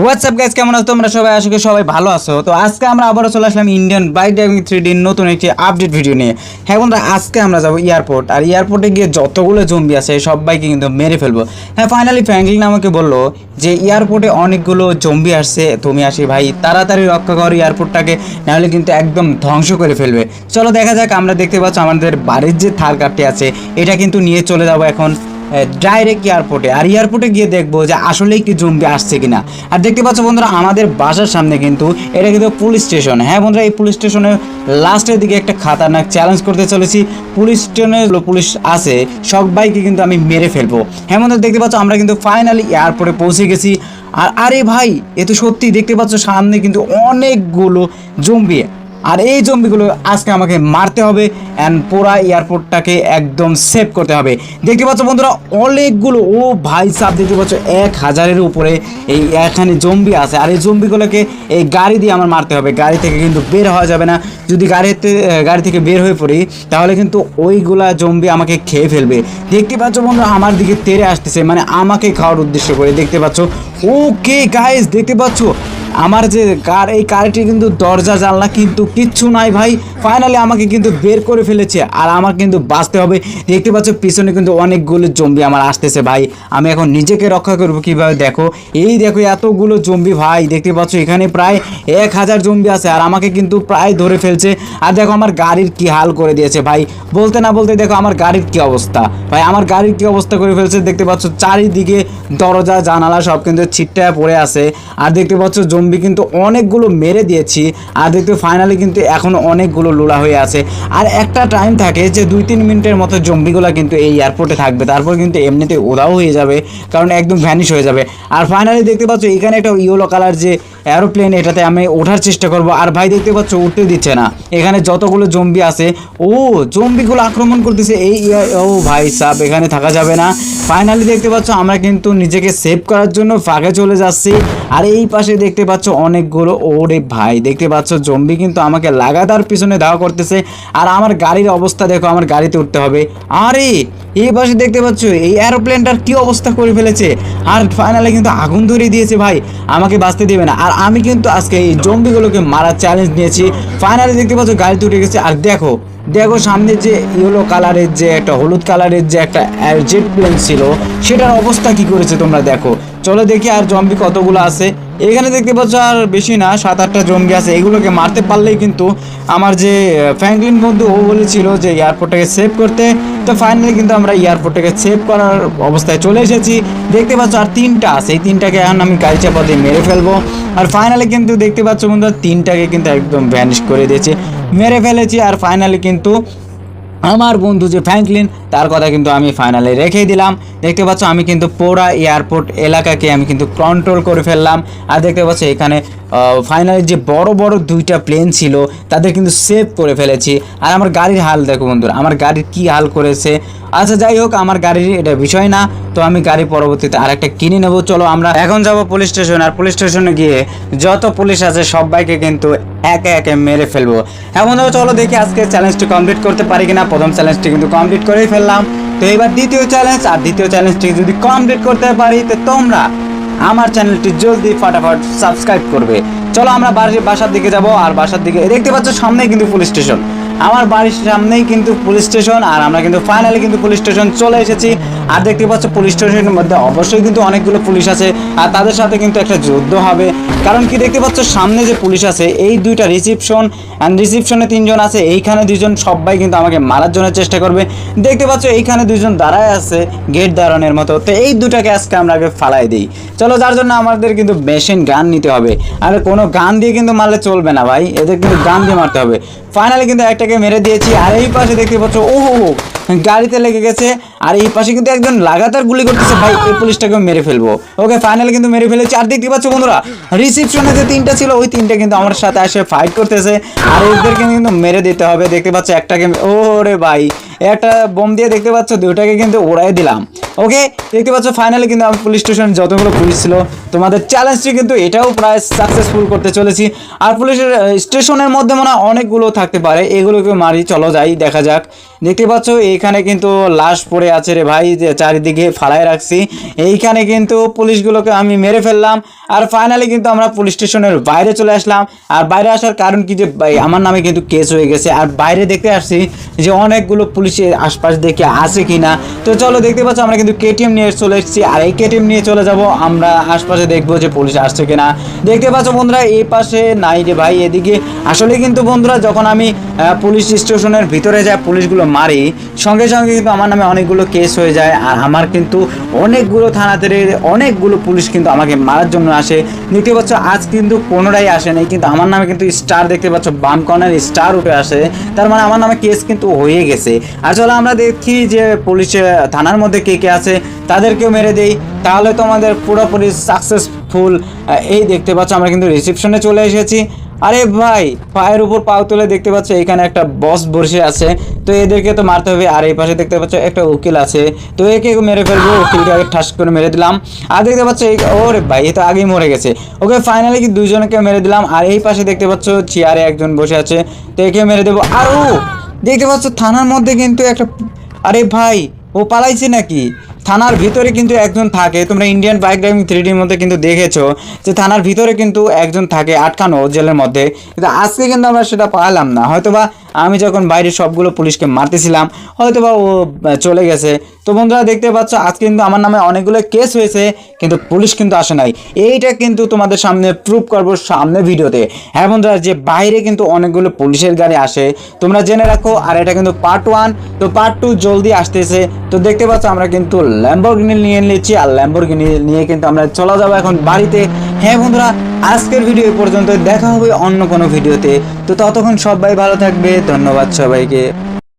WhatsApp guys, কেমন আছো তোমরা সবাই? আশা করি সবাই ভালো আছো। তো আজকে আমরা আবারও চলে আসলাম ইন্ডিয়ান বাইক ড্রাইভিং 3D নতুন একটি আপডেট ভিডিও নিয়ে। হ্যাঁ বন্ধুরা, আজকে আমরা যাবো এয়ারপোর্ট, আর এয়ারপোর্টে গিয়ে যতগুলো জম্বি আছে সবাইকে কিন্তু মেরে ফেলবো। হ্যাঁ, ফাইনালি ফ্র্যাঙ্কলিন আমাকে বললো যে এয়ারপোর্টে অনেকগুলো জম্বি আসছে, তুমি আসি ভাই তাড়াতাড়ি রক্ষা করো এয়ারপোর্টটাকে, নাহলে কিন্তু একদম ধ্বংস করে ফেলবে। চলো দেখা যাক। আমরা দেখতে পাচ্ছ আমাদের বাড়ির যে থার কারটি আছে এটা কিন্তু নিয়ে চলে যাবো এখন ডাইরেক্ট এয়ারপোর্টে। আর এয়ারপোর্টে গিয়ে দেখবো যে আসলেই কি জম্বি আসছে কিনা। আর দেখতে পাচ্ছ বন্ধুরা, আমাদের বাসার সামনে কিন্তু এটা কিন্তু পুলিশ স্টেশন। হ্যাঁ বন্ধুরা, এই পুলিশ স্টেশনের লাস্টের দিকে একটা খাতারনাক চ্যালেঞ্জ করতে চলেছি। পুলিশ স্টেশনে পুলিশ আছে, সবাইকে কিন্তু আমি মেরে ফেলবো। হ্যাঁ বন্ধুরা, দেখতে পাচ্ছ আমরা কিন্তু ফাইনালি এয়ারপোর্টে পৌঁছে গেছি। আর আরে ভাই, এ তো সত্যি দেখতে পাচ্ছ সামনে কিন্তু অনেকগুলো জম্বি, আর এই জম্বিগুলো আজকে আমাকে মারতে হবে অ্যান্ড পুরা এয়ারপোর্টটাকে একদম সেভ করতে হবে। দেখতে পাচ্ছ বন্ধুরা অনেকগুলো, ও ভাই সাহেব দেখতে পাচ্ছ 1000-এর উপরে এই এখানে জম্বি আছে। আর এই জম্বিগুলোকে এই গাড়ি দিয়ে আমার মারতে হবে। গাড়ি থেকে কিন্তু বের হওয়া যাবে না। যদি গাড়ি থেকে বের হয়ে পড়ি তাহলে কিন্তু ওইগুলা জম্বি আমাকে খেয়ে ফেলবে। দেখতে পাচ্ছ বন্ধুরা আমার দিকে তেড়ে আসতেছে, মানে আমাকে খাওয়ার উদ্দেশ্য করে। দেখতে পাচ্ছ, ওকে গাইস দেখতে পাচ্ছ আমার যে এই কারটি কিন্তু দরজা জানলা কিন্তু কিচ্ছু নাই ভাই। ফাইনালি আমাকে কিন্তু বের করে ফেলেছে আর আমার কিন্তু বাঁচতে হবে। দেখতে পাচ্ছ পিছনে কিন্তু অনেকগুলো জম্বি আমার আসতেছে ভাই। আমি এখন নিজেকে রক্ষা করবো কিভাবে? দেখো, এই দেখো এতগুলো জম্বি ভাই। দেখতে পাচ্ছ এখানে প্রায় 1000 জম্বি আছে আর আমাকে কিন্তু প্রায় ধরে ফেলছে। আর দেখো আমার গাড়ির কি হাল করে দিয়েছে ভাই। বলতে না বলতে দেখো আমার গাড়ির কি অবস্থা ভাই, আমার গাড়ির কি অবস্থা করে ফেলছে। দেখতে পাচ্ছ চারিদিকে দরজা জানালা সব কিন্তু ছিটটায় পড়ে আছে। আর দেখতে পাচ্ছ জম্বি কিন্তু অনেকগুলো মেরে দিয়েছি। আর দেখতে ফাইনালি কিন্তু এখনো অনেকগুলো লোলা হয়ে আছে। আর একটা টাইম থাকে যে 2-3 মিনিটের মতো জম্বিগুলো কিন্তু এই এয়ারপোর্টে থাকবে, তারপর কিন্তু এমনিতে ওরাও হয়ে যাবে, কারণ একদম ভ্যানিশ হয়ে যাবে। আর ফাইনালি দেখতে পাচ্ছ এখানে একটা ইয়েলো কালার যে এরোপ্লেন, এটাতে আমি ওঠার চেষ্টা করব। আর ভাই দেখতে পাচ্ছ উঠতে দিচ্ছে না। এখানে যতগুলো জম্বি আছে, ও জম্বিগুলো আক্রমণ করতেছে ও ভাই সাহেব, এখানে থাকা যাবে না। ফাইনালি দেখতে পাচ্ছ আমরা কিন্তু নিজেকে সেভ করার জন্য ফাঁকে চলে যাচ্ছি। আর এই পাশে দেখতে পাচ্ছ অনেকগুলো, ওরে ভাই দেখতে পাচ্ছ জম্বি কিন্তু আমাকে লাগাতার পিছনে ধাওয়া করতেছে। আর আমার গাড়ির অবস্থা দেখো, আমার গাড়িতে উঠতে হবে। আরে এই পাশে দেখতে পাচ্ছ এই এরোপ্লেনটার কি অবস্থা করে ফেলেছে। আর ফাইনালি কিন্তু আগুন ধরিয়ে দিয়েছে ভাই, আমাকে বাঁচতে দেবে না। আর আমি কিন্তু আজকে এই জম্বিগুলোকে মারার চ্যালেঞ্জ নিয়েছি। ফাইনালি দেখতে পাচ্ছ গাড়িতে উঠে গেছে। আর দেখো দেখো সামনে যে ইয়েলো কালারের যে একটা হলুদ কালারের যে একটা জেট প্লেন ছিল, সেটার অবস্থা কি করেছে তোমরা দেখো। চলো দেখি আর জম্বি কতগুলো আছে। এখানে দেখতে পাচ্ছ আর বেশি না, 7-8টা জম্বি আছে। এগুলোকে মারতে পারলেই কিন্তু আমার যে ফ্র্যাঙ্কলিন বন্ধু, ও বলেছিল যে এয়ারপোর্টটাকে সেভ করতে। তো ফাইনালি কিন্তু আমরা এয়ারপোর্টটাকে সেভ করার অবস্থায় চলে এসেছি। দেখতে পাচ্ছ আর 3টা আছে, এই 3টাকে এখন আমি গাড়ি চাপা দিয়ে মেরে ফেলবো। আর ফাইনালি কিন্তু দেখতে পাচ্ছ বন্ধু 3টাকে কিন্তু একদম ভ্যানিশ করে দিয়েছে, মেরে ফেলেছি। আর ফাইনালি কিন্তু আমার বন্ধু যে ফ্র্যাঙ্কলিন, তার কথা কিন্তু আমি ফাইনালি রেখেই দিলাম। দেখতে পাচ্ছ আমি কিন্তু পুরা এয়ারপোর্ট এলাকাকে আমি কিন্তু কন্ট্রোল করে ফেললাম। আর দেখতে পাচ্ছ এখানে ফাইনালি যে বড় বড় 2টা প্লেন ছিল তাদের কিন্তু সেভ করে ফেলেছি। আর আমার গাড়ির হাল দেখো বন্ধুরা, আমার গাড়ির কি হাল করেছে। আচ্ছা যাই হোক, আমার গাড়ির এটা বিষয় না। তো আমি গাড়ি পরবর্তীতে আরেকটা কিনে নেবো। চলো আমরা এখন যাব পুলিশ স্টেশন। আর পুলিশ স্টেশনে গিয়ে যত পুলিশ আছে সবাইকে কিন্তু একে একে মেরে ফেলবো। হ্যাঁ বন্ধুরা, চলো দেখি আজকে চ্যালেঞ্জটি কমপ্লিট করতে পারি কিনা। প্রথম চ্যালেঞ্জটি কিন্তু কমপ্লিট করেই ফেললাম। তো এবার দ্বিতীয় চ্যালেঞ্জ, আর দ্বিতীয় চ্যালেঞ্জটি যদি কমপ্লিট করতে পারি তো তোমরা আমার চ্যানেলটি জলদি ফাটাফাট সাবস্ক্রাইব করবে। চলো আমরা বাসার দিকে যাব। আর বাসার দিকে দেখতে পাচ্ছ সামনেই কিন্তু পুলিশ স্টেশন, আমার বাড়ির সামনেই কিন্তু পুলিশ স্টেশন। আর আমরা কিন্তু ফাইনালি কিন্তু পুলিশ স্টেশন চলে এসেছি। আর দেখতে পাচ্ছ পুলিশ স্টেশনের মধ্যে অবশ্যই কিন্তু অনেকগুলো পুলিশ আছে, আর তাদের সাথে কিন্তু একটা যুদ্ধ হবে। কারণ কি দেখতে পাচ্ছ সামনে যে পুলিশ আছে, এই 2টা রিসিপশন, অ্যান্ড রিসিপশনে 3জন আছে, এইখানে 2জন, সবাই কিন্তু আমাকে মারার জন্য চেষ্টা করবে। দেখতে পাচ্ছ এইখানে 2জন দাঁড়ায় আছে গেট দাঁড়ানোর মতো। তো এই 2টাকে আজকে আমরা আগে ফালাই দিই। চলো, যার জন্য আমাদের কিন্তু মেশিন গান নিতে হবে। আর কোনো গান দিয়ে কিন্তু মারলে চলবে না ভাই, এদের কিন্তু গান দিয়ে মারতে হবে। ফাইনালি কিন্তু একটাকে মেরে দিয়েছি। আর এই পাশে দেখতে পাচ্ছ ও গাড়িতে লেগে গেছে। আর এই পাশে কিন্তু একজন লাগাতার গুলি করতেছে ভাই, এই পুলিশটাকেও মেরে ফেলবো। ওকে ফাইনালি কিন্তু মেরে ফেলেছি। আর দেখতে পাচ্ছ বন্ধুরা রিসিপশনে যে 3টা ছিল, ওই 3টা কিন্তু আমার সাথে এসে ফাইট করতেছে। আর এদেরকে কিন্তু মেরে দিতে হবে। দেখতে পাচ্ছ একটাকে, ওরে ভাই একটা বোম দিয়ে দেখতে পাচ্ছ 2টাকে কিন্তু উড়াই দিলাম। ওকে, দেখতে পাচ্ছ ফাইনালি কিন্তু আমি পুলিশ স্টেশন যতগুলো পুলিশ ছিল তোমাদের চ্যালেঞ্জটি কিন্তু এটাও প্রায় সাকসেসফুল করতে চলেছি। আর পুলিশের স্টেশনের মধ্যে মনে হয় অনেকগুলো থাকতে পারে, এগুলোকে মারি, চলো যাই দেখা যাক। দেখতে পাচ্ছ এইখানে কিন্তু লাশ পড়ে আছে রে ভাই, যে চারিদিকে ফালায় রাখছি। এইখানে কিন্তু পুলিশগুলোকে আমি মেরে ফেললাম। আর ফাইনালি কিন্তু আমরা পুলিশ স্টেশনের বাইরে চলে আসলাম। আর বাইরে আসার কারণ কি, যে আমার নামে কিন্তু কেস হয়ে গেছে। আর বাইরে দেখতে আসছি যে অনেকগুলো পুলিশের আশপাশ দেখে আসে কিনা। তো চলো, দেখতে পাচ্ছ আমরা কিন্তু কেটিএম নিয়ে চলে এসেছি। আর এই কেটিএম নিয়ে চলে যাব আমরা আশপাশে, দেখবো যে পুলিশ আসছে কিনা। দেখতে পাচ্ছ বন্ধুরা এই পাশে নাই রে ভাই, এদিকে আসলে কিন্তু বন্ধুরা যখন আমি পুলিশ স্টেশনের ভিতরে যাই, পুলিশগুলো মারি, সঙ্গে সঙ্গে কিন্তু আমার নামে অনেকগুলো কেস হয়ে যায়। আর আমার কিন্তু অনেকগুলো থানাতে অনেকগুলো পুলিশ কিন্তু আমাকে মারার জন্য আসে। দেখতে পাচ্ছ আজ কিন্তু কোনোটাই আসে নাই, কিন্তু আমার নামে কিন্তু স্টার, দেখতে পাচ্ছ বাম কর্নার স্টার উঠে আসে, তার মানে আমার নামে কেস কিন্তু হয়ে গেছে। আর চলো আমরা দেখি যে পুলিশে থানার মধ্যে কে কে আছে, তাদেরকেও মেরে দেই, তাহলে তো আমাদের পুরোপুরি সাকসেসফুল। এই দেখতে পাচ্ছ আমরা কিন্তু রিসেপশনে চলে এসেছি। আরে ভাই, পায়ের উপর পাও তুলে দেখতে পাচ্ছ এখানে একটা বস বসে আছে, তো এদেরকে তো মারতে হবে। আর এই পাশে দেখতে পাচ্ছ একটা উকিল আছে, তো একে মেরে ফেলবো, উকিলকে আগে ঠাস করে মেরে দিলাম। আর দেখতে পাচ্ছ ওরে ভাই, এ তো আগেই মরে গেছে। ওকে, ফাইনালি কি দুইজনকে মেরে দিলাম। আর এই পাশে দেখতে পাচ্ছ চেয়ারে একজন বসে আছে, তো একে মেরে দেবো। আর ও দেখতে পাচ্ছ থানার মধ্যে কিন্তু একটা, আরে ভাই ও পালাইছে নাকি? থানার ভিতরে কিন্তু একজন থাকে, তোমরা ইন্ডিয়ান বাইক ড্রাইভিং 3Dর মধ্যে কিন্তু দেখেছো যে থানার ভিতরে কিন্তু একজন থাকে আটকানো জেলের মধ্যে। কিন্তু আজকে কিন্তু আমরা সেটা পারলাম না, হয়তোবা আমি যখন বাইরে সবগুলো পুলিশকে মারতেছিলাম হয়তোবা ও চলে গেছে। তো বন্ধুরা দেখতে পাচ্ছ আজকে কিন্তু আমার নামে অনেকগুলো কেস হয়েছে, কিন্তু পুলিশ কিন্তু আসে নাই। এইটা কিন্তু তোমাদের সামনে প্রুভ করবো সামনে ভিডিওতে। হ্যাঁ বন্ধুরা, যে বাইরে কিন্তু অনেকগুলো পুলিশের গাড়ি আসে, তোমরা জেনে রাখো। আর এটা কিন্তু পার্ট 1, তো পার্ট 2 জলদি আসতেছে। তো দেখতে পাচ্ছ আমরা কিন্তু ল্যাম্বরগিনি নিয়ে নিচ্ছি, আর ল্যাম্বরগিনি নিয়ে কিন্তু আমরা চলে যাবো এখন বাড়িতে। হ্যাঁ বন্ধুরা, আজকের ভিডিও এই পর্যন্ত, দেখা হবে অন্য কোনো ভিডিওতে। তো ততক্ষণ সবাই ভালো থাকবে, ধন্যবাদ সবাইকে।